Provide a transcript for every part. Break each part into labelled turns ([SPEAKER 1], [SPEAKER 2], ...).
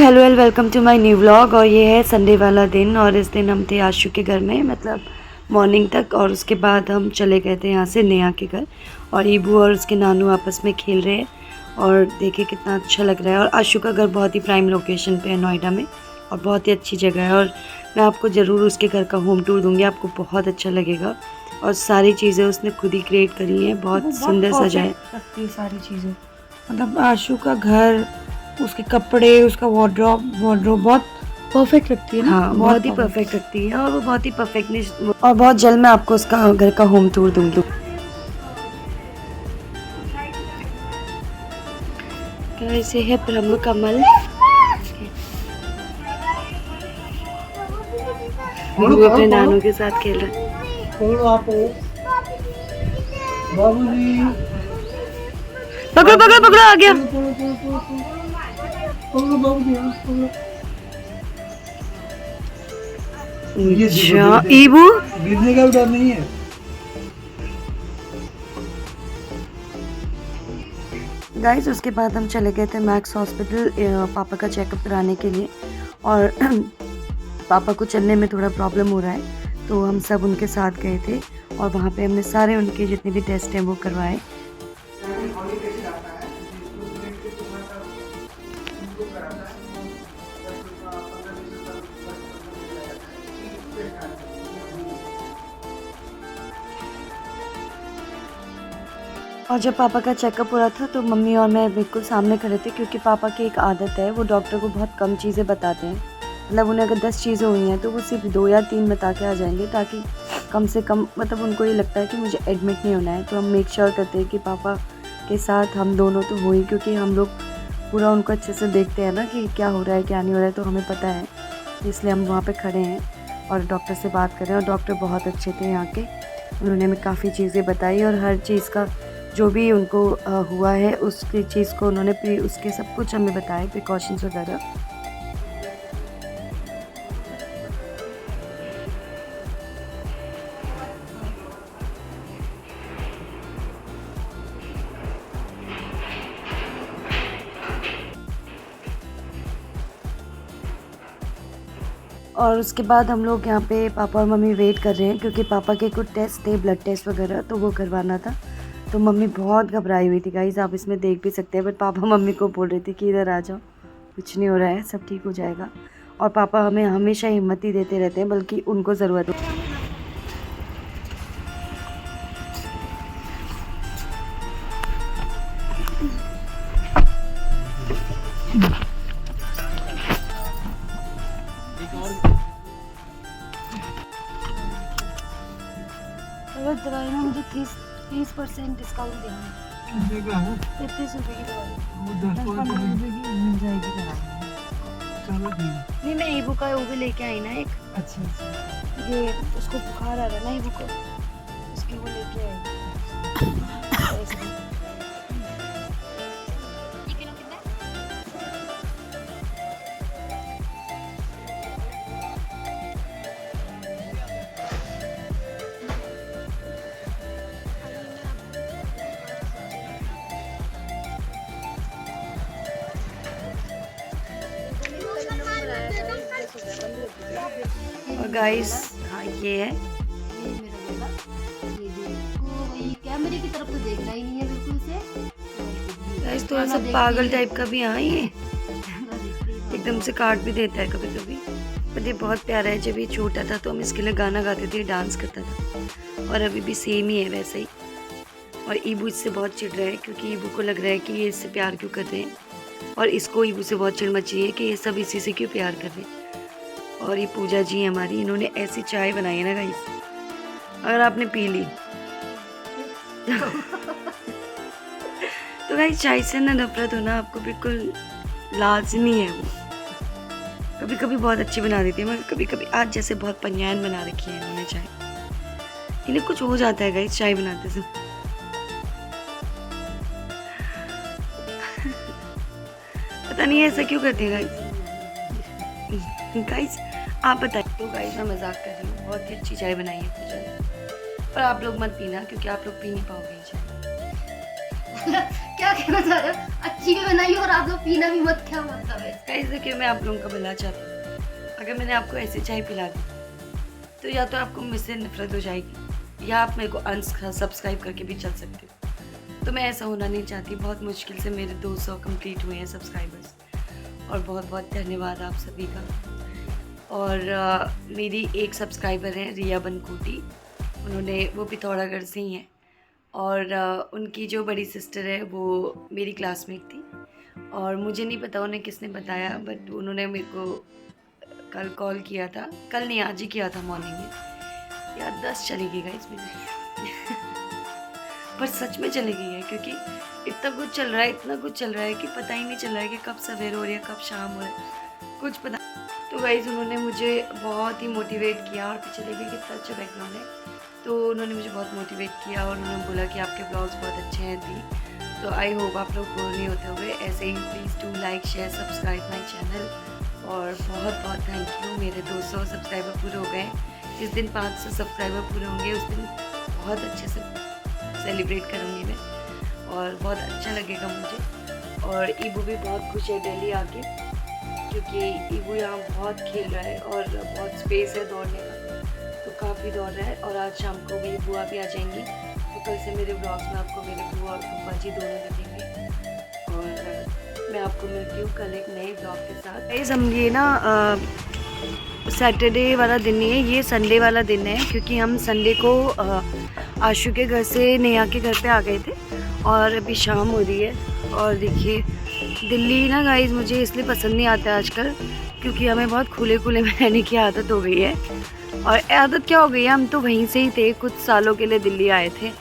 [SPEAKER 1] Hello and welcome to my new vlog. और ये है संडे वाला दिन और इस दिन हम थे आशु के घर में, मतलब मॉर्निंग तक। और उसके बाद हम चले गए थे यहाँ से नेहा के घर। और ईबू और उसके नानू आपस में खेल रहे हैं और देखिए कितना अच्छा लग रहा है। और आशु का घर बहुत ही प्राइम लोकेशन पे है नोएडा में और बहुत ही अच्छी जगह है। और मैं आपको ज़रूर उसके घर का होम टूर दूँगी, आपको बहुत अच्छा लगेगा। और सारी चीज़ें उसने खुद ही क्रिएट करी हैं, बहुत सुंदर सजा है
[SPEAKER 2] सारी चीज़ें। मतलब आशु का घर, उसके कपड़े, उसका वार्डरोब बहुत परफेक्ट लगती है ना।
[SPEAKER 1] हाँ, बहुत ही परफेक्ट रखती है और वो बहुत ही परफेक्टनेस। और बहुत जल्द मैं आपको उसका घर का होम टूर दूँगी। कैसे है ब्रह्म कमल, वो अपने नानू के साथ खेल रहा है। पकड़ो पकड़ो पकड़ो, आ गया। अच्छा ईबू,
[SPEAKER 3] गिरने का भी डर नहीं है।
[SPEAKER 1] गाइस उसके बाद हम चले गए थे मैक्स हॉस्पिटल पापा का चेकअप कराने के लिए। और पापा को चलने में थोड़ा प्रॉब्लम हो रहा है, तो हम सब उनके साथ गए थे और वहाँ पे हमने सारे उनके जितने भी टेस्ट हैं वो करवाए। और जब पापा का चेकअप हो रहा था तो मम्मी और मैं बिल्कुल सामने खड़े थे, क्योंकि पापा की एक आदत है, वो डॉक्टर को बहुत कम चीज़ें बताते हैं। मतलब उन्हें अगर 10 चीज़ें हुई हैं तो वो सिर्फ 2 या 3 बता के आ जाएंगे, ताकि कम से कम, मतलब उनको ये लगता है कि मुझे एडमिट नहीं होना है। तो हम मेक श्योर करते हैं कि पापा के साथ हम दोनों तो हो ही, क्योंकि हम लोग पूरा उनको अच्छे से देखते हैं ना कि क्या हो रहा है क्या नहीं हो रहा है, तो हमें पता है। इसलिए हम वहाँ पर खड़े हैं और डॉक्टर से बात कर रहे हैं। और डॉक्टर बहुत अच्छे थे यहाँ के, उन्होंने हमें काफ़ी चीज़ें बताई और हर चीज़ का जो भी उनको हुआ है उसकी चीज़ को उन्होंने उसके सब कुछ हमें बताया, प्रिकॉशंस वगैरह। और उसके बाद हम लोग यहाँ पे पापा और मम्मी वेट कर रहे हैं, क्योंकि पापा के कुछ टेस्ट थे, ब्लड टेस्ट वगैरह, तो वो करवाना था। तो मम्मी बहुत घबराई हुई थी गाइस, आप इसमें देख भी सकते हैं। बट पापा मम्मी को बोल रहे थे कि इधर आ जाओ, कुछ नहीं हो रहा है, सब ठीक हो जाएगा। और पापा हमें हमेशा हिम्मत ही देते रहते हैं, बल्कि उनको ज़रूरत है। अगर दवाई में मुझे 30% डिस्काउंट देना है। 33 रुपये की दवाई 10-15 रुपये की मिल जाएगी दवाई।
[SPEAKER 3] चलो ठीक।
[SPEAKER 1] नहीं, मैं ईबू का वो भी लेके आई ना एक।
[SPEAKER 3] अच्छा
[SPEAKER 1] ये उसको बुखार आ रहा है ना ईबू को, उसकी वो लेके आई। और गाइस हाँ ये है,
[SPEAKER 4] कैमरे की तरफ तो देखना ही नहीं है बिल्कुल से।
[SPEAKER 1] गाइस थोड़ा सा पागल टाइप का भी। हाँ ये एकदम से काट भी देता है कभी कभी, बट ये बहुत प्यारा है। जब ये छोटा था तो हम इसके लिए गाना गाते थे, डांस करता था, और अभी भी सेम ही है वैसे ही। और ईबू इससे बहुत चिढ़ रहा है, क्योंकि ईबू को लग रहा है कि ये इससे प्यार क्यों कर रहे हैं, और इसको ईबू से बहुत चिढ़ मची है कि ये सब इसी से क्यों प्यार कर रहे हैं। और ये पूजा जी है हमारी, इन्होंने ऐसी चाय बनाई है ना गाइस, अगर आपने पी ली तो गाइस चाय से ना नफरत होना आपको बिल्कुल लाजमी है। वो कभी कभी बहुत अच्छी बना देती है, मगर कभी कभी आज जैसे बहुत पंजान बना रखी है इन्होंने चाय। इन्हें कुछ हो जाता है गाइस चाय बनाते से। पता नहीं ऐसा क्यों करती है गाइस। गाइस आप बताइए। तो गाइस मैं मजाक कर रही हूँ, बहुत ही अच्छी चाय बनाई है पूजा ने, पर आप लोग मत पीना, क्योंकि आप लोग पी नहीं पाओगे चाय।
[SPEAKER 4] क्या कहना चाह रहे हो? अच्छी भी बनाई और आप लोग पीना भी मत, क्या मतलब है?
[SPEAKER 1] गाइस देखिए, मैं आप लोगों का भला चाहती हूँ। अगर मैंने आपको ऐसी चाय पिला दी तो या तो आपको मुझसे नफरत हो जाएगी या आप मेरे को अनसब्सक्राइब करके भी चल सकते हो। तो मैं ऐसा होना नहीं चाहती। बहुत मुश्किल से मेरे 200 कंप्लीट हुए हैं सब्सक्राइबर्स, और बहुत बहुत धन्यवाद आप सभी का। और मेरी एक सब्सक्राइबर हैं रिया बनकोटी, उन्होंने वो पिथौरागढ़ से ही हैं, और उनकी जो बड़ी सिस्टर है वो मेरी क्लासमेट थी, और मुझे नहीं पता उन्हें किसने बताया, बट उन्होंने मेरे को कल कॉल किया था, कल नहीं आज ही किया था मॉर्निंग में। यार 10 चली गई गाइस मेरी पर सच में चली गई है, क्योंकि इतना कुछ चल रहा है, इतना कुछ चल रहा है कि पता ही नहीं चल रहा है कि कब सवेर हो रही है कब शाम हो रहा है, कुछ पता। तो गाइस उन्होंने मुझे बहुत ही मोटिवेट किया, और पीछे देखिए कितना अच्छा बैकग्राउंड है। तो उन्होंने मुझे बहुत मोटिवेट किया और उन्होंने बोला कि आपके ब्लॉग्स बहुत अच्छे हैं दी। तो आई होप आप लोग बोर नहीं होते हुए। ऐसे ही please do like share subscribe my channel. और बहुत बहुत थैंक यू, मेरे 200 सब्सक्राइबर पूरे हो गए। जिस दिन 500 सब्सक्राइबर पूरे होंगे उस दिन बहुत अच्छे से सेलिब्रेट करूँगी मैं, और बहुत अच्छा लगेगा मुझे। और ईबू भी बहुत खुश है दिल्ली आके, क्योंकि ईबू यहाँ बहुत खेल रहा है और बहुत स्पेस है दौड़ने का, तो काफ़ी दौड़ रहा है। और आज शाम को मेरी बुआ भी आ जाएंगी, तो कल से मेरे ब्लॉग्स में आपको मेरे बुआ और पप्पा जी दोनों दिखेंगे। और मैं आपको मिलती हूँ कल एक नए ब्लॉग के साथ। गाइस हम ये ना सैटरडे वाला दिन नहीं है, ये संडे वाला दिन है, क्योंकि हम संडे को आशु के घर से नेहा के घर पे आ गए थे, और अभी शाम हो रही है। और देखिए दिल्ली ना गाइस मुझे इसलिए पसंद नहीं आता आजकल, क्योंकि हमें बहुत खुले खुले में रहने की आदत हो गई है। और आदत क्या हो गई है, हम तो वहीं से ही थे, कुछ सालों के लिए दिल्ली आए थे।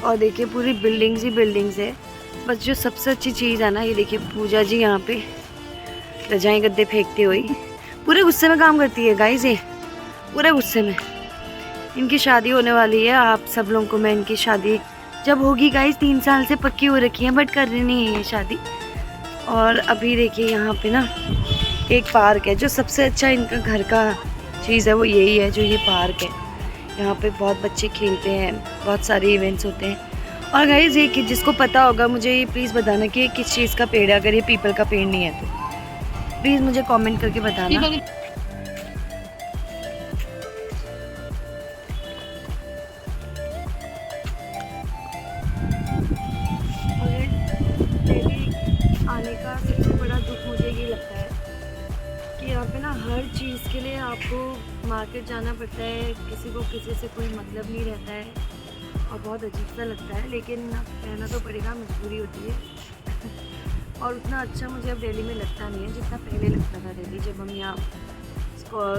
[SPEAKER 1] और देखिए पूरी बिल्डिंग्स ही बिल्डिंग्स है। बस जो सबसे अच्छी चीज़ है ना, ये देखिए पूजा जी यहाँ पे रजाई गद्दे फेंकती हुई पूरे गुस्से में काम करती है गाइस, ये पूरे गुस्से में। इनकी शादी होने वाली है, आप सब लोगों को मैं इनकी शादी जब होगी गाइस, 3 साल से पक्की हो रखी है, बट कर रही नहीं है ये शादी। और अभी देखिए यहाँ पे ना एक पार्क है, जो सबसे अच्छा इनका घर का चीज़ है वो यही है, जो ये पार्क है। यहाँ पे बहुत बच्चे खेलते हैं, बहुत सारे इवेंट्स होते हैं। और गाइस ये कि जिसको पता होगा मुझे ये प्लीज़ बताना कि ये किस चीज़ का पेड़ है। अगर ये पीपल का पेड़ नहीं है तो प्लीज़ मुझे कमेंट करके बताना। आने का सबसे बड़ा दुख मुझे ये लगता है कि यहाँ पे ना हर चीज़ के लिए आपको मार्केट जाना पड़ता है, किसी को किसी से कोई मतलब नहीं रहता है, और बहुत अजीब सा लगता है, लेकिन रहना तो पड़ेगा, मजबूरी होती है। और उतना अच्छा मुझे अब दिल्ली में लगता नहीं है जितना पहले लगता था दिल्ली। जब हम यहाँ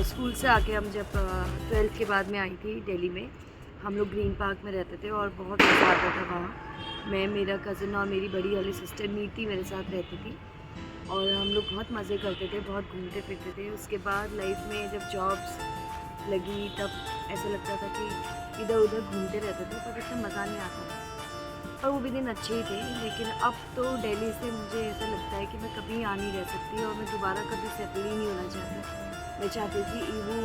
[SPEAKER 1] स्कूल से आके, हम जब 12th के बाद में आई थी दिल्ली में, हम लोग ग्रीन पार्क में रहते थे और बहुत मज़ा आता था वहाँ। मैं, मेरा कज़न और मेरी बड़ी वाली सिस्टर नीति मेरे साथ रहती थी, और हम लोग बहुत मज़े करते थे, बहुत घूमते फिरते थे। उसके बाद लाइफ में जब जॉब्स लगी तब ऐसा लगता था कि इधर उधर घूमते रहते थे, पर इतना मज़ा नहीं आता था। और वो भी दिन अच्छे ही थे, लेकिन अब तो दिल्ली से मुझे ऐसा लगता है कि मैं कभी यहाँ नहीं रह सकती, और मैं दोबारा कभी सेटल ही नहीं होना चाहती। मैं चाहती थी ईवू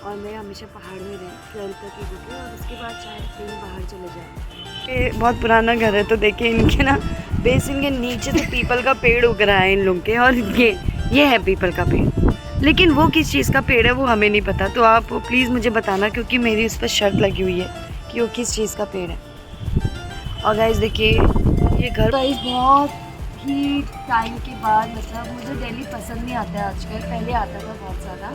[SPEAKER 1] और मैं हमेशा पहाड़ में रहें 12th तक ईवू के, और उसके बाद चाहे कहीं बाहर चले जाए। ये बहुत पुराना घर है, तो देखिए इनके ना बेसिन के नीचे से पीपल का पेड़ उग रहा है इन लोग के, और ये है पीपल का पेड़, लेकिन वो किस चीज़ का पेड़ है वो हमें नहीं पता। तो आप प्लीज़ मुझे बताना, क्योंकि मेरी उस पर शर्त लगी हुई है कि वो किस चीज़ का पेड़ है। और गाइस देखिए ये घर गाइस बहुत ही टाइम के बाद, मतलब मुझे दिल्ली पसंद नहीं आता है आजकल, पहले आता था बहुत ज़्यादा,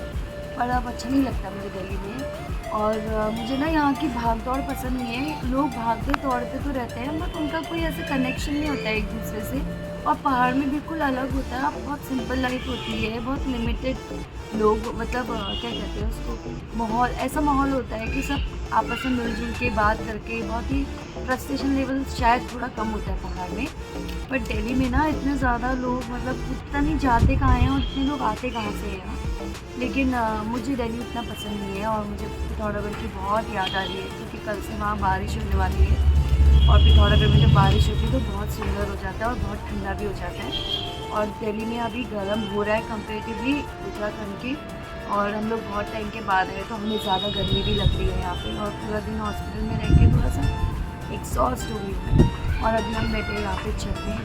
[SPEAKER 1] पर अब अच्छा नहीं लगता मुझे दिल्ली में। और मुझे ना यहाँ की भाग दौड़ पसंद नहीं है। लोग भागते दौड़ते तो रहते हैं, बट उनका कोई ऐसे कनेक्शन नहीं होता है एक दूसरे से। और पहाड़ में बिल्कुल अलग होता है, बहुत सिंपल लाइफ होती है, बहुत लिमिटेड लोग, मतलब क्या कहते हैं उसको, माहौल, ऐसा माहौल होता है कि सब आपस में मिलजुल के बात करके, बहुत ही फ्रस्ट्रेशन लेवल शायद थोड़ा कम होता है पहाड़ में। बट दिल्ली में ना इतने ज़्यादा लोग, मतलब पता नहीं जाते कहाँ हैं और इतने लोग आते कहाँ से हैं यहाँ। लेकिन मुझे दिल्ली उतना पसंद नहीं है, और मुझे पिथौरागढ़ की बहुत याद आ रही है, क्योंकि कल से वहाँ बारिश होने वाली है, और पिथौरागढ़ में जब बारिश होती है तो बहुत सुंदर हो जाता है और बहुत ठंडा भी हो जाता है। और दिल्ली में अभी गर्म हो रहा है कंपेरेटिवली उत्तराखंड के, और हम लोग बहुत टाइम के बाद आए तो हमें ज़्यादा गर्मी भी लग रही है यहाँ पे, और पूरा दिन हॉस्पिटल में रह के थोड़ा सा एग्जॉस्ट हो गई है।
[SPEAKER 2] और अभी हम बैठे यहाँ पे छत में।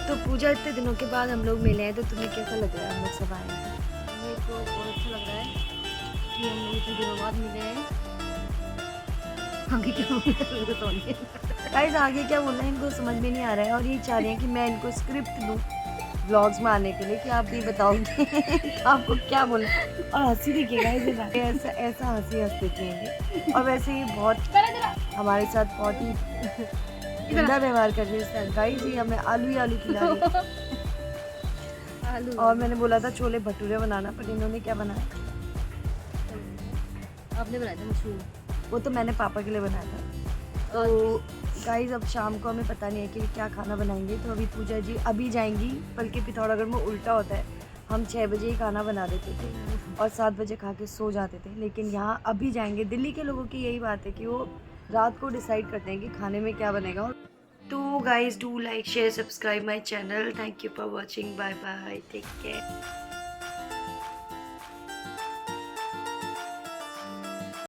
[SPEAKER 1] तो पूजा, इतने दिनों के बाद हम लोग मिले हैं, तो तुम्हें कैसा लग रहा है हम लोग सब आए हैं?
[SPEAKER 4] मेरे को बहुत अच्छा लग रहा है कि हम लोग इतने दिनों बाद मिले हैं। आगे क्या बोलना है मेरे को तो नहीं है।
[SPEAKER 1] गाइस आगे क्या बोलना है इनको समझ में नहीं आ रहा है, और ये चाह रहे हैं कि मैं इनको स्क्रिप्ट दूँ व्लॉग्स में आने के लिए कि आप ये बताओगे तो आपको क्या बोलना है। और हंसी देखिएगा इसे, ऐसा ऐसा हंसी हंस देती हैं। और वैसे ही बहुत हमारे साथ बहुत ही गंदा व्यवहार कर रही है। गाइस ये हमें आलू ही आलू खिला रही है।
[SPEAKER 4] आलू
[SPEAKER 1] और मैंने बोला था छोले भटूरे बनाना, पर इन्होंने क्या बनाया?
[SPEAKER 4] आपने बनाया था मशरूम।
[SPEAKER 1] वो तो मैंने पापा के लिए बनाया था। तो गाइस अब शाम को हमें पता नहीं है कि क्या खाना बनाएंगे। तो अभी पूजा जी अभी जाएंगी, बल्कि पिथौरागढ़ में उल्टा होता है, हम 6 बजे ही खाना बना देते थे और 7 बजे खा के सो जाते थे। लेकिन यहाँ अभी जाएंगे। दिल्ली के लोगों की यही बात है कि वो रात को डिसाइड करते हैं कि खाने में क्या बनेगा। तो guys do like share subscribe my channel. Thank you for watching. Bye bye, take care.